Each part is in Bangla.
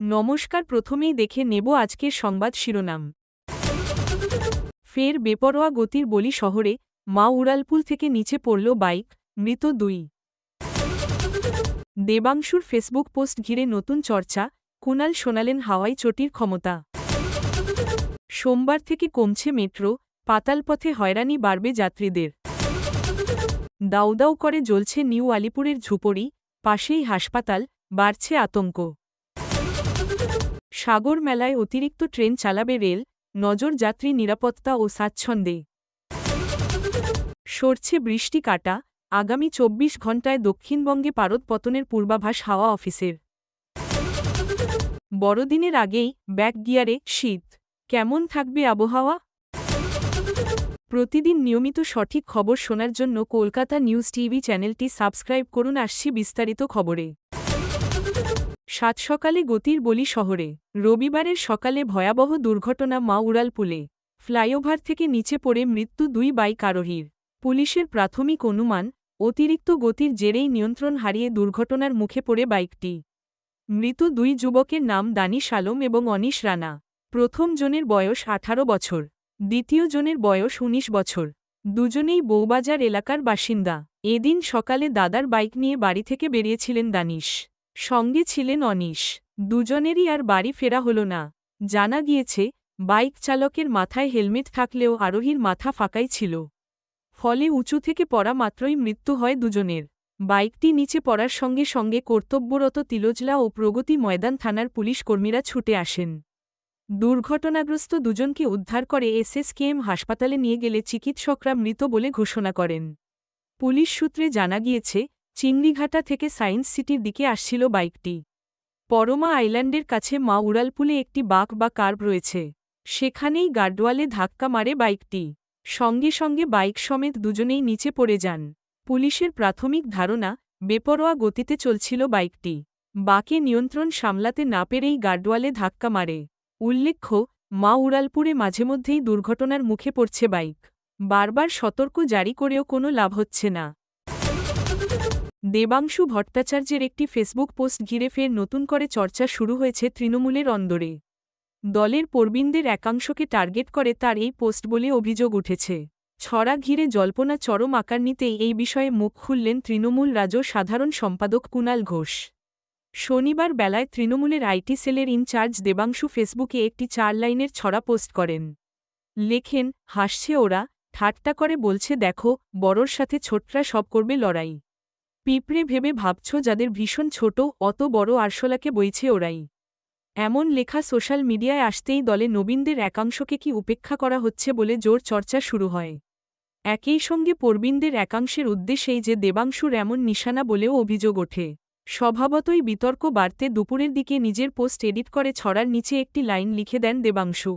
নমস্কার, প্রথমেই দেখে নেব আজকের সংবাদ শিরোনাম। ফের বেপরোয়া গতির বলি শহরে, মা উড়ালপুল থেকে নিচে পড়ল বাইক, মৃত 2। দেবাংশুর ফেসবুক পোস্ট ঘিরে নতুন চর্চা, কুণাল শোনালেন হাওয়াই চটির ক্ষমতা। সোমবার থেকে কমছে মেট্রো, পাতালপথে হয়রানি বাড়বে যাত্রীদের। দাউ দাউ করে জ্বলছে নিউ আলিপুরের ঝুপড়ি, পাশেই হাসপাতাল, বাড়ছে আতঙ্ক। সাগর মেলায় অতিরিক্ত ট্রেন চালাবে রেল, নজর যাত্রী নিরাপত্তা ও স্বাচ্ছন্দ্যে। সরছে বৃষ্টি কাটা, আগামী 24 ঘণ্টায় দক্ষিণবঙ্গে পারদ পতনের পূর্বাভাস হাওয়া অফিসের। বড়দিনের আগেই ব্যাক গিয়ারে শীত, কেমন থাকবে আবহাওয়া? প্রতিদিন নিয়মিত সঠিক খবর শোনার জন্য কলকাতা নিউজ টিভি চ্যানেলটি সাবস্ক্রাইব করুন। আসছি বিস্তারিত খবরে। সাত সকালে গতির বলি শহরে, রবিবারের সকালে ভয়াবহ দুর্ঘটনা মা উড়ালপুলে। ফ্লাইওভার থেকে নিচে পড়ে মৃত্যু 2 বাইক আরোহীর। পুলিশের প্রাথমিক অনুমান, অতিরিক্ত গতির জেরেই নিয়ন্ত্রণ হারিয়ে দুর্ঘটনার মুখে পড়ে বাইকটি। মৃত 2 যুবকের নাম দানিশ আলম এবং অনিশ রানা। প্রথম জনের বয়স 18 বছর, দ্বিতীয় জনের বয়স 19 বছর। দুজনেই বউবাজার এলাকার বাসিন্দা। এদিন সকালে দাদার বাইক নিয়ে বাড়ি থেকে বেরিয়েছিলেন দানিশ, সঙ্গে ছিলেন অনিশ। দুজনেরই আর বাড়ি ফেরা হল না। জানা গিয়েছে, বাইক চালকের মাথায় হেলমেট থাকলেও আরোহীর মাথা ফাঁকাই ছিল। ফলে উঁচু থেকে পড়া মাত্রই মৃত্যু হয় দুজনের। বাইকটি নিচে পড়ার সঙ্গে সঙ্গে কর্তব্যরত তিলোজলা ও প্রগতি ময়দান থানার পুলিশ কর্মীরা ছুটে আসেন। দুর্ঘটনাগ্রস্ত দুজনকে উদ্ধার করে এসএসকেএম হাসপাতালে নিয়ে গেলে চিকিৎসকরা মৃত বলে ঘোষণা করেন। পুলিশ সূত্রে জানা গিয়েছে, চিংড়িঘাটা থেকে সায়েন্স সিটির দিকে আসছিল বাইকটি। পরমা আইল্যান্ডের কাছে মা উড়ালপুলে একটি বাঁক বা কার্ভ রয়েছে, সেখানেই গার্ডওয়ালে ধাক্কা মারে বাইকটি। সঙ্গে সঙ্গে বাইক সমেত দুজনেই নিচে পড়ে যান। পুলিশের প্রাথমিক ধারণা, বেপরোয়া গতিতে চলছিল বাইকটি। বাঁকে নিয়ন্ত্রণ সামলাতে না পেরেই গার্ডওয়ালে ধাক্কা মারে। উল্লেখ্য, মা উড়ালপুরে মাঝেমধ্যেই দুর্ঘটনার মুখে পড়ছে বাইক। বারবার সতর্ক জারি করেও কোনো লাভ হচ্ছে না। দেবাংশু ভট্টাচার্যের একটি ফেসবুক পোস্ট ঘিরে ফের নতুন করে চর্চা শুরু হয়েছে তৃণমূলের অন্দরে। দলের প্রবীণদের একাংশকে টার্গেট করে তার এই পোস্ট বলে অভিযোগ উঠেছে। ছড়া ঘিরে জল্পনা চরম আকার নিতেই এই বিষয়ে মুখ খুললেন তৃণমূল রাজ্য সাধারণ সম্পাদক কুণাল ঘোষ। শনিবার বেলায় তৃণমূলের আইটি সেলের ইনচার্জ দেবাংশু ফেসবুকে একটি 4 লাইনের ছড়া পোস্ট করেন। লেখেন, হাসছে ওরা, ঠাট্টা করে বলছে দেখো, বড়র সাথে ছোটরা সব করবে লড়াই। পিঁপড়ে ভেবে ভাবছ যাদের ভীষণ ছোট, অত বড় আরশোলাকে বইছে ওরাই। এমন লেখা সোশ্যাল মিডিয়ায় আসতেই দলে নবীনদের একাংশকে কি উপেক্ষা করা হচ্ছে বলে জোর চর্চা শুরু হয়। একই সঙ্গে প্রবীণদের একাংশের উদ্দেশ্যেই যে দেবাংশুর এমন নিশানা বলেও অভিযোগ ওঠে। স্বভাবতই বিতর্ক বাড়তে দুপুরের দিকে নিজের পোস্ট এডিট করে ছড়ার নিচে একটি লাইন লিখে দেন দেবাংশু।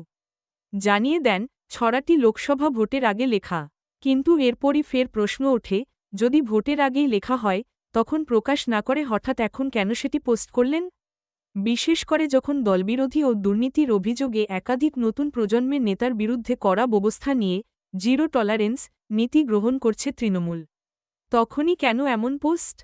জানিয়ে দেন, ছড়াটি লোকসভা ভোটের আগে লেখা। কিন্তু এরপরই ফের প্রশ্ন ওঠে, যদি ভোটের আগেই লেখা হয়, তখন প্রকাশ না করে হঠাৎ এখন কেন সেটি পোস্ট করলেন? বিশেষ করে যখন দলবিরোধী ও দুর্নীতির অভিযোগে একাধিক নতুন প্রজন্মের নেতার বিরুদ্ধে কড়া ব্যবস্থা নিয়ে জিরো টলারেন্স নীতি গ্রহণ করছে তৃণমূল। তখনই কেন এমন পোস্ট?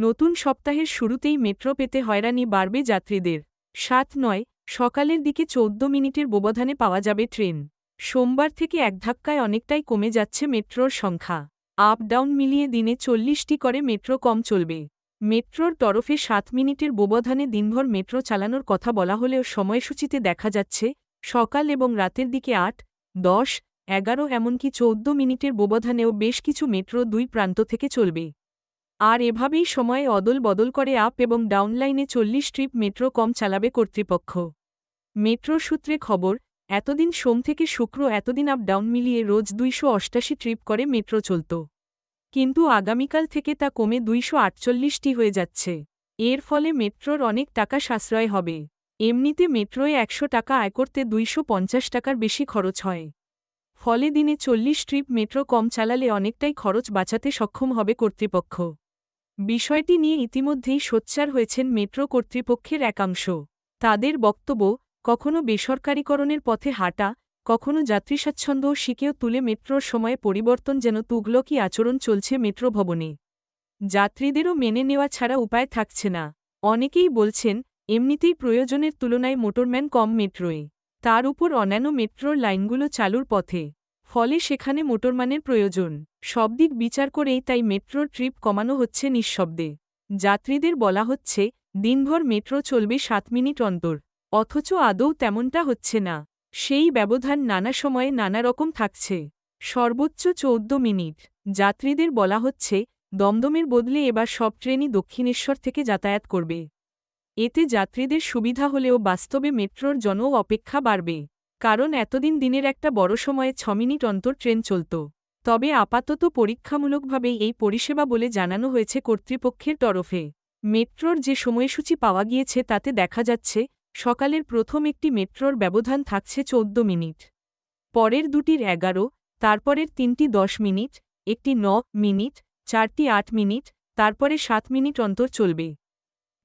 নতুন সপ্তাহের শুরুতেই মেট্রো পেতে হয়রানি বাড়বে যাত্রীদের। 7-9 সকালের দিকে 14 মিনিটের ব্যবধানে পাওয়া যাবে ট্রেন। সোমবার থেকে এক ধাক্কায় অনেকটাই কমে যাচ্ছে মেট্রোর সংখ্যা। আপ ডাউন মিলিয়ে দিনে 40টি করে মেট্রো কম চলবে। মেট্রোর তরফে 7 মিনিটের ব্যবধানে দিনভর মেট্রো চালানোর কথা বলা হলেও সময়সূচিতে দেখা যাচ্ছে, সকাল এবং রাতের দিকে 8, 10, 11 এমনকি 14 মিনিটের ব্যবধানেও বেশ কিছু মেট্রো 2 প্রান্ত থেকে চলবে। আর এভাবেই সময়ে অদল বদল করে আপ এবং ডাউন লাইনে 40 ট্রিপ মেট্রো কম চালাবে কর্তৃপক্ষ। মেট্রো সূত্রে খবর, এতদিন সোম থেকে শুক্র এতদিন আপ ডাউন মিলিয়ে রোজ 288 ট্রিপ করে মেট্রো চলত। কিন্তু আগামীকাল থেকে তা কমে 248টি হয়ে যাচ্ছে। এর ফলে মেট্রোর অনেক টাকা সাশ্রয় হবে। এমনিতে মেট্রোয় 100 টাকা আয় করতে 250 টাকার বেশি খরচ হয়। ফলে দিনে 40 ট্রিপ মেট্রো কম চালালে অনেকটাই খরচ বাঁচাতে সক্ষম হবে কর্তৃপক্ষ। বিষয়টি নিয়ে ইতিমধ্যেই সোচ্চার হয়েছেন মেট্রো কর্তৃপক্ষের একাংশ। তাদের বক্তব্য, কখনো বেসরকারীকরণের পথে হাঁটা, কখনো যাত্রীস্বাচ্ছন্দ্য ও শিকেও তুলে মেট্রোর সময়ে পরিবর্তন যেন তুগলকি আচরণ চলছে মেট্রো ভবনে। যাত্রীদেরও মেনে নেওয়া ছাড়া উপায় থাকছে না। অনেকেই বলছেন এমনিতেই প্রয়োজনের তুলনায় মোটরম্যান কম মেট্রোয়ে, তার উপর অন্যান্য মেট্রোর লাইনগুলো চালুর পথে, ফলে সেখানে মোটরম্যানের প্রয়োজন। সব দিক বিচার করেই তাই মেট্রোর ট্রিপ কমানো হচ্ছে নিঃশব্দে। যাত্রীদের বলা হচ্ছে দিনভর মেট্রো চলবে 7 মিনিট অন্তর, অথচ আদৌ তেমনটা হচ্ছে না। সেই ব্যবধান নানা সময়ে নানা রকম থাকছে। সর্বোচ্চ 14 মিনিট। যাত্রীদের বলা হচ্ছে দমদমের বদলে এবার সব ট্রেনই দক্ষিণেশ্বর থেকে যাতায়াত করবে। এতে যাত্রীদের সুবিধা হলেও বাস্তবে মেট্রোর জনও অপেক্ষা বাড়বে। কারণ এতদিন দিনের একটা বড় সময়ে 6 মিনিট অন্তর ট্রেন চলত। তবে আপাতত পরীক্ষামূলকভাবেই এই পরিষেবা বলে জানানো হয়েছে কর্তৃপক্ষের তরফে। মেট্রোর যে সময়সূচি পাওয়া গিয়েছে তাতে দেখা যাচ্ছে সকালের প্রথম একটি মেট্রোর ব্যবধান থাকছে 14 মিনিট, পরের দুটির 11, তারপরের তিনটি 10 মিনিট, একটি 9 মিনিট, চারটি 8 মিনিট, তারপরে 7 মিনিট অন্তর চলবে।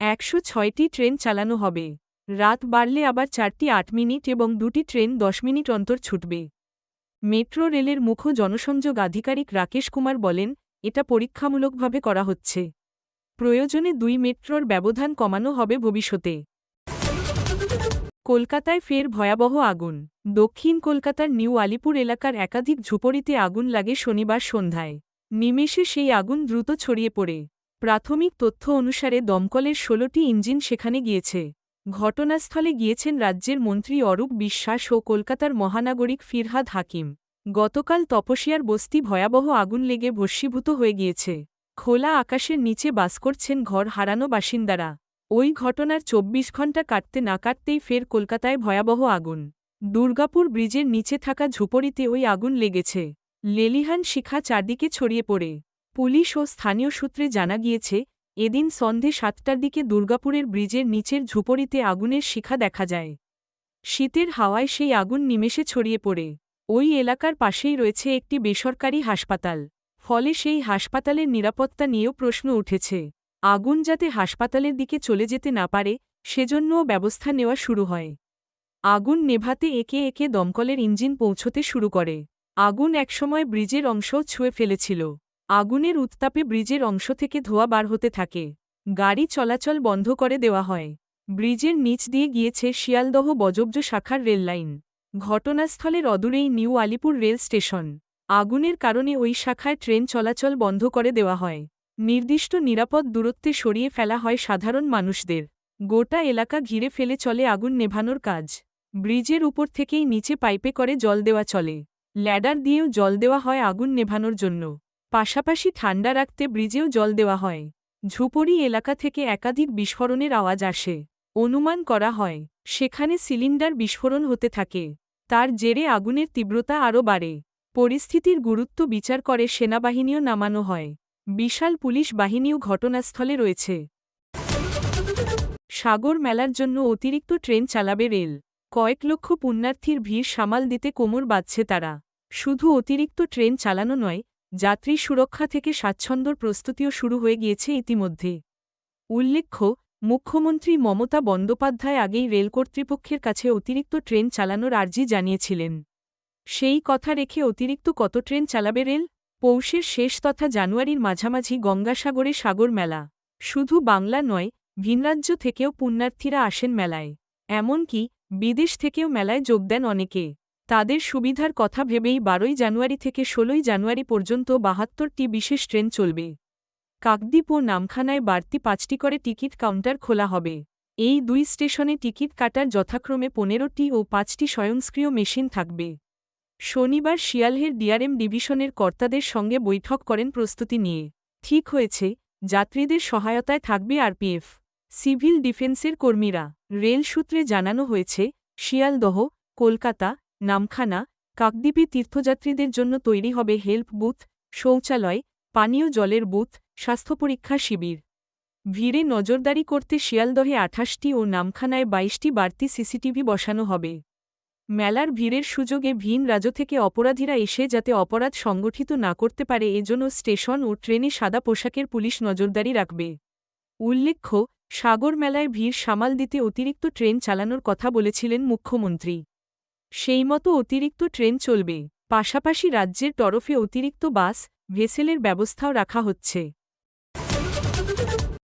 106টি ট্রেন চালানো হবে। রাত বাড়লে আবার 4টি 8 মিনিট এবং দুটি ট্রেন 10 মিনিট অন্তর ছুটবে। মেট্রো রেলের মুখ্য জনসংযোগ আধিকারিক রাকেশ কুমার বলেন, এটা পরীক্ষামূলকভাবে করা হচ্ছে। প্রয়োজনে 2 মেট্রোর ব্যবধান কমানো হবে ভবিষ্যতে। কলকাতায় ফের ভয়াবহ আগুন। দক্ষিণ কলকাতার নিউ আলিপুর এলাকার একাধিক ঝুপড়িতে আগুন লাগে শনিবার সন্ধ্যায়। নিমেষে সেই আগুন দ্রুত ছড়িয়ে পড়ে। প্রাথমিক তথ্য অনুসারে দমকলের 16টি ইঞ্জিন সেখানে গিয়েছে। ঘটনাস্থলে গিয়েছেন রাজ্যের মন্ত্রী অরূপ বিশ্বাস ও কলকাতার মহানাগরিক ফিরহাদ হাকিম। গতকাল তপসিয়ার বস্তি ভয়াবহ আগুন লেগে ভস্মীভূত হয়ে গিয়েছে। খোলা আকাশের নিচে বাস করছেন ঘর হারানো বাসিন্দারা। ওই ঘটনার 24 ঘণ্টা কাটতে না কাটতেই ফের কলকাতায় ভয়াবহ আগুন। দুর্গাপুর ব্রিজের নিচে থাকা ঝুপড়িতে ওই আগুন লেগেছে। লেলিহান শিখা চারদিকে ছড়িয়ে পড়ে। পুলিশ ও স্থানীয় সূত্রে জানা গিয়েছে এদিন সন্ধে 7টার দিকে দুর্গাপুরের ব্রিজের নিচের ঝুপড়িতে আগুনের শিখা দেখা যায়। শীতের হাওয়ায় সেই আগুন নিমেষে ছড়িয়ে পড়ে। ওই এলাকার পাশেই রয়েছে একটি বেসরকারি হাসপাতাল। ফলে সেই হাসপাতালের নিরাপত্তা নিয়েও প্রশ্ন উঠেছে। আগুন যাতে হাসপাতালের দিকে চলে যেতে না পারে সেজন্যও ব্যবস্থা নেওয়া শুরু হয়। আগুন নেভাতে একে একে দমকলের ইঞ্জিন পৌঁছতে শুরু করে। আগুন একসময় ব্রিজের অংশও ছুঁয়ে ফেলেছিল। আগুনের উত্তাপে ব্রিজের অংশ থেকে ধোঁয়া বার হতে থাকে। গাড়ি চলাচল বন্ধ করে দেওয়া হয়। ব্রিজের নিচ দিয়ে গিয়েছে শিয়ালদহ বজবজ শাখার রেললাইন। ঘটনাস্থলের অদূরেই নিউ আলিপুর রেল স্টেশন। আগুনের কারণে ওই শাখায় ট্রেন চলাচল বন্ধ করে দেওয়া হয়। নির্দিষ্ট নিরাপদ দূরত্বে সরিয়ে ফেলা হয় সাধারণ মানুষদের। গোটা এলাকা ঘিরে ফেলে চলে আগুন নেভানোর কাজ। ব্রিজের উপর থেকেই নিচে পাইপে করে জল দেওয়া চলে। ল্যাডার দিয়েও জল দেওয়া হয় আগুন নেভানোর জন্য। পাশাপাশি ঠান্ডা রাখতে ব্রিজেও জল দেওয়া হয়। ঝুপড়ি এলাকা থেকে একাধিক বিস্ফোরণের আওয়াজ আসে। অনুমান করা হয় সেখানে সিলিন্ডার বিস্ফোরণ হতে থাকে। তার জেরে আগুনের তীব্রতা আরও বাড়ে। পরিস্থিতির গুরুত্ব বিচার করে সেনাবাহিনীও নামানো হয়। বিশাল পুলিশ বাহিনীও ঘটনাস্থলে রয়েছে। সাগর মেলার জন্য অতিরিক্ত ট্রেন চালাবে রেল। কয়েক লক্ষ পুণ্যার্থীর ভিড় সামাল দিতে কোমর বাঁধছে তারা। শুধু অতিরিক্ত ট্রেন চালানো নয়, যাত্রী সুরক্ষা থেকে স্বাচ্ছন্দ্যর প্রস্তুতিও শুরু হয়ে গিয়েছে ইতিমধ্যে। উল্লেখ্য, মুখ্যমন্ত্রী মমতা বন্দ্যোপাধ্যায় আগেই রেল কর্তৃপক্ষের কাছে অতিরিক্ত ট্রেন চালানোর আর্জি জানিয়েছিলেন। সেই কথা রেখে অতিরিক্ত কত ট্রেন চালাবে রেল? পৌষের শেষ তথা জানুয়ারির মাঝামাঝি গঙ্গাসাগরে সাগর মেলা। শুধু বাংলা নয়, ভিনরাজ্য থেকেও পুণ্যার্থীরা আসেন মেলায়। এমনকি বিদেশ থেকেও মেলায় যোগ দেন অনেকে। তাদের সুবিধার কথা ভেবেই 12 জানুয়ারি থেকে 16 জানুয়ারি পর্যন্ত 72টি বিশেষ ট্রেন চলবে। কাকদ্বীপ ও নামখানায় বাড়তি 5টি করে টিকিট কাউন্টার খোলা হবে। এই দুই স্টেশনে টিকিট কাটার যথাক্রমে 15টি ও 5টি স্বয়ংক্রিয় মেশিন থাকবে। শনিবার শিয়ালহের ডিআরএম ডিভিশনের কর্তাদের সঙ্গে বৈঠক করেন প্রস্তুতি নিয়ে। ঠিক হয়েছে, যাত্রীদের সহায়তায় থাকবে আরপিএফ, সিভিল ডিফেন্সের কর্মীরা। রেল সূত্রে জানানো হয়েছে শিয়ালদহ, কলকাতা, নামখানা, কাকদ্বীপে তীর্থযাত্রীদের জন্য তৈরি হবে হেল্প বুথ, শৌচালয়, পানীয় জলের বুথ, স্বাস্থ্য পরীক্ষা শিবির। ভিড়ে নজরদারি করতে শিয়ালদহে 28টি ও নামখানায় 22টি বাড়তি সিসিটিভি বসানো হবে। মেলার ভিড়ের সুযোগে ভিন রাজ্য থেকে অপরাধীরা এসে যাতে অপরাধ সংগঠিত না করতে পারে এজন্য স্টেশন ও ট্রেনে সাদা পোশাকের পুলিশ নজরদারি রাখবে। উল্লেখ্য, সাগর মেলায় ভিড় সামাল দিতে অতিরিক্ত ট্রেন চালানোর কথা বলেছিলেন মুখ্যমন্ত্রী। সেইমতো অতিরিক্ত ট্রেন চলবে। পাশাপাশি রাজ্যের তরফে অতিরিক্ত বাস, ভেসেলের ব্যবস্থাও রাখা হচ্ছে।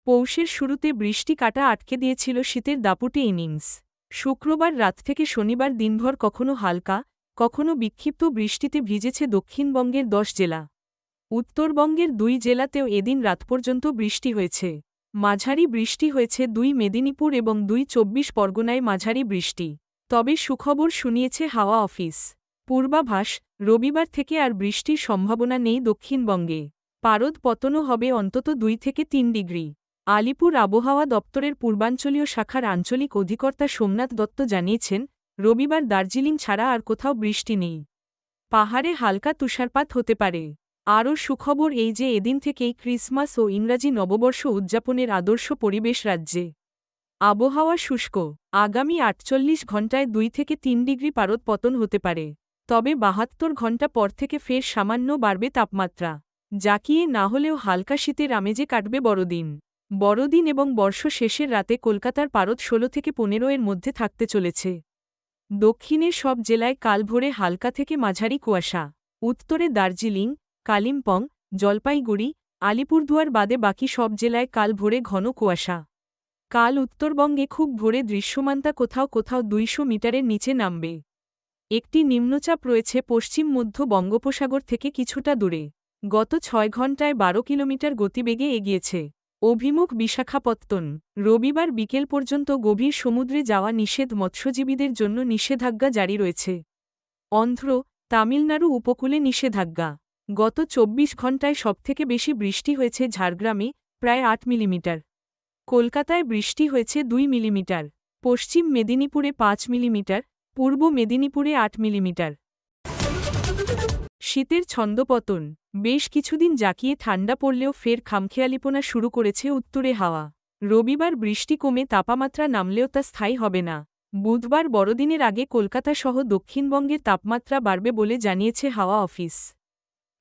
পৌষের শুরুতে বৃষ্টি কাটা আটকে দিয়েছিল শীতের দাপুটে ইনিংস। শুক্রবার রাত থেকে শনিবার দিনভর কখনো হালকা কখনো বিক্ষিপ্ত বৃষ্টিতে ভিজেছে দক্ষিণবঙ্গের 10 জেলা। উত্তরবঙ্গের 2 জেলাতেও এদিন রাত পর্যন্ত বৃষ্টি হয়েছে। মাঝারি বৃষ্টি হয়েছে 2 মেদিনীপুর এবং 2 24 পরগনায় মাঝারি বৃষ্টি। তবে সুখবর শুনিয়েছে হাওয়া অফিস। পূর্বাভাস, রবিবার থেকে আর বৃষ্টির সম্ভাবনা নেই দক্ষিণবঙ্গে। পারদ পতনও হবে অন্তত 2 থেকে 3 ডিগ্রি। আলিপুর আবহাওয়া দপ্তরের পূর্বাঞ্চলীয় শাখার আঞ্চলিক অধিকর্তা সোমনাথ দত্ত জানিয়েছেন, রবিবার দার্জিলিং ছাড়া আর কোথাও বৃষ্টি নেই। পাহাড়ে হালকা তুষারপাত হতে পারে। আরও সুখবর এই যে এদিন থেকেই ক্রিসমাস ও ইংরাজি নববর্ষ উদযাপনের আদর্শ পরিবেশ রাজ্যে। আবহাওয়া শুষ্ক, আগামী 48 ঘণ্টায় 2 থেকে 3 ডিগ্রি পারদ পতন হতে পারে। তবে 72 ঘণ্টা পর থেকে ফের সামান্য বাড়বে তাপমাত্রা। জাকিয়ে না হলেও হালকা শীতের আমেজে কাটবে বড়দিন। বড়দিন এবং বর্ষ শেষের রাতে কলকাতার পারদ 16 থেকে 15 এর মধ্যে থাকতে চলেছে। দক্ষিণের সব জেলায় কাল ভোরে হালকা থেকে মাঝারি কুয়াশা। উত্তরে দার্জিলিং, কালিম্পং, জলপাইগুড়ি, আলিপুরদুয়ার বাদে বাকি সব জেলায় কাল ভোরে ঘন কুয়াশা। কাল উত্তরবঙ্গে খুব ভোরে দৃশ্যমানতা কোথাও কোথাও 200 মিটারের নিচে নামবে। একটি নিম্নচাপ রয়েছে পশ্চিম মধ্য বঙ্গোপসাগর থেকে কিছুটা দূরে। গত 6 ঘণ্টায় 12 কিলোমিটার গতিবেগে এগিয়েছে। অভিমুখ বিশাখাপত্তন। রবিবার বিকেল পর্যন্ত গভীর সমুদ্রে যাওয়া নিষেধ, মৎস্যজীবীদের জন্য নিষেধাজ্ঞা জারি রয়েছে। অন্ধ্র, তামিলনাড়ু উপকূলে নিষেধাজ্ঞা। গত 24 ঘণ্টায় সবথেকে বেশি বৃষ্টি হয়েছে ঝাড়গ্রামে, প্রায় 8 মিলিমিটার। কলকাতায় বৃষ্টি হয়েছে 2 মিলিমিটার। পশ্চিম মেদিনীপুরে 5 মিলিমিটার, পূর্ব মেদিনীপুরে 8 মিলিমিটার। শীতের ছন্দপতন। বেশ কিছুদিন জাকিয়ে ঠান্ডা পড়লেও ফের খামখেয়ালিপনা শুরু করেছে উত্তরে হাওয়া। রবিবার বৃষ্টি কমে তাপমাত্রা নামলেও তা স্থায়ী হবে না। বুধবার বড়দিনের আগে কলকাতা সহ দক্ষিণবঙ্গের তাপমাত্রা বাড়বে বলে জানিয়েছে হাওয়া অফিস।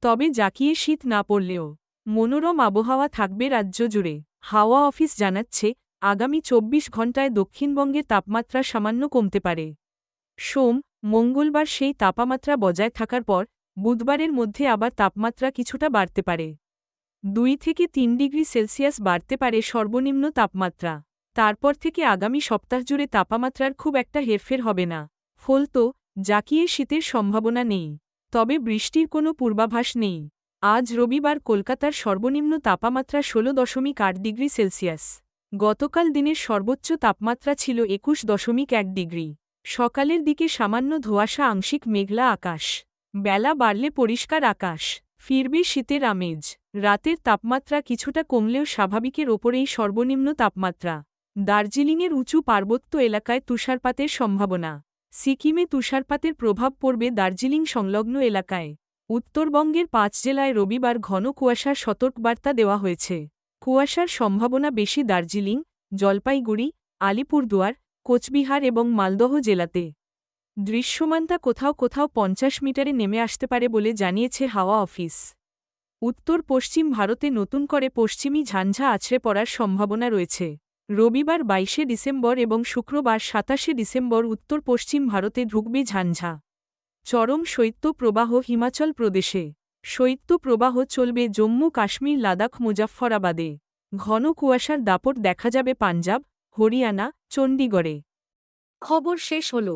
তবে জাকিয়ে শীত না পড়লেও মনোরম আবহাওয়া থাকবে রাজ্য জুড়ে। হাওয়া অফিস জানাচ্ছে, আগামী 24 ঘণ্টায় দক্ষিণবঙ্গের তাপমাত্রা সামান্য কমতে পারে। সোম, মঙ্গলবার সেই তাপমাত্রা বজায় থাকার পর বুধবারের মধ্যে আবার তাপমাত্রা কিছুটা বাড়তে পারে। 2 থেকে 3 ডিগ্রি সেলসিয়াস বাড়তে পারে সর্বনিম্ন তাপমাত্রা। তারপর থেকে আগামী সপ্তাহ জুড়ে তাপমাত্রার খুব একটা হেরফের হবে না। ফলত জাকিয়ে শীতের সম্ভাবনা নেই। তবে বৃষ্টির কোনো পূর্বাভাস নেই। আজ রবিবার কলকাতার সর্বনিম্ন তাপমাত্রা 16.8 ডিগ্রি সেলসিয়াস। গতকাল দিনের সর্বোচ্চ তাপমাত্রা ছিল 21.1 ডিগ্রি। সকালের দিকে সামান্য ধোঁয়াশা, আংশিক মেঘলা আকাশ। বেলা বাড়লে পরিষ্কার আকাশ। ফিরবে শীতের আমেজ। রাতের তাপমাত্রা কিছুটা কমলেও স্বাভাবিকের ওপরেই সর্বনিম্ন তাপমাত্রা। দার্জিলিংয়ের উঁচু পার্বত্য এলাকায় তুষারপাতের সম্ভাবনা। সিকিমে তুষারপাতের প্রভাব পড়বে দার্জিলিং সংলগ্ন এলাকায়। উত্তরবঙ্গের 5 জেলায় রবিবার ঘন কুয়াশার সতর্কবার্তা দেওয়া হয়েছে। কুয়াশার সম্ভাবনা বেশি দার্জিলিং, জলপাইগুড়ি, আলিপুরদুয়ার, কোচবিহার এবং মালদহ জেলাতে। দৃশ্যমানতা কোথাও কোথাও 50 মিটারে নেমে আসতে পারে বলে জানিয়েছে হাওয়া অফিস। উত্তর পশ্চিম ভারতে নতুন করে পশ্চিমী ঝঞ্ঝা আছড়ে পড়ার সম্ভাবনা রয়েছে। রবিবার 22 ডিসেম্বর এবং শুক্রবার 27 ডিসেম্বর উত্তর পশ্চিম ভারতে ঢুকবে ঝঞ্ঝা। চরম শৈত্যপ্রবাহ হিমাচল প্রদেশে। শৈত্যপ্রবাহ চলবে জম্মু কাশ্মীর, লাদাখ, মুজাফফরাবাদে। ঘন কুয়াশার দাপট দেখা যাবে পাঞ্জাব, হরিয়ানা, চণ্ডীগড়ে। খবর শেষ হলো।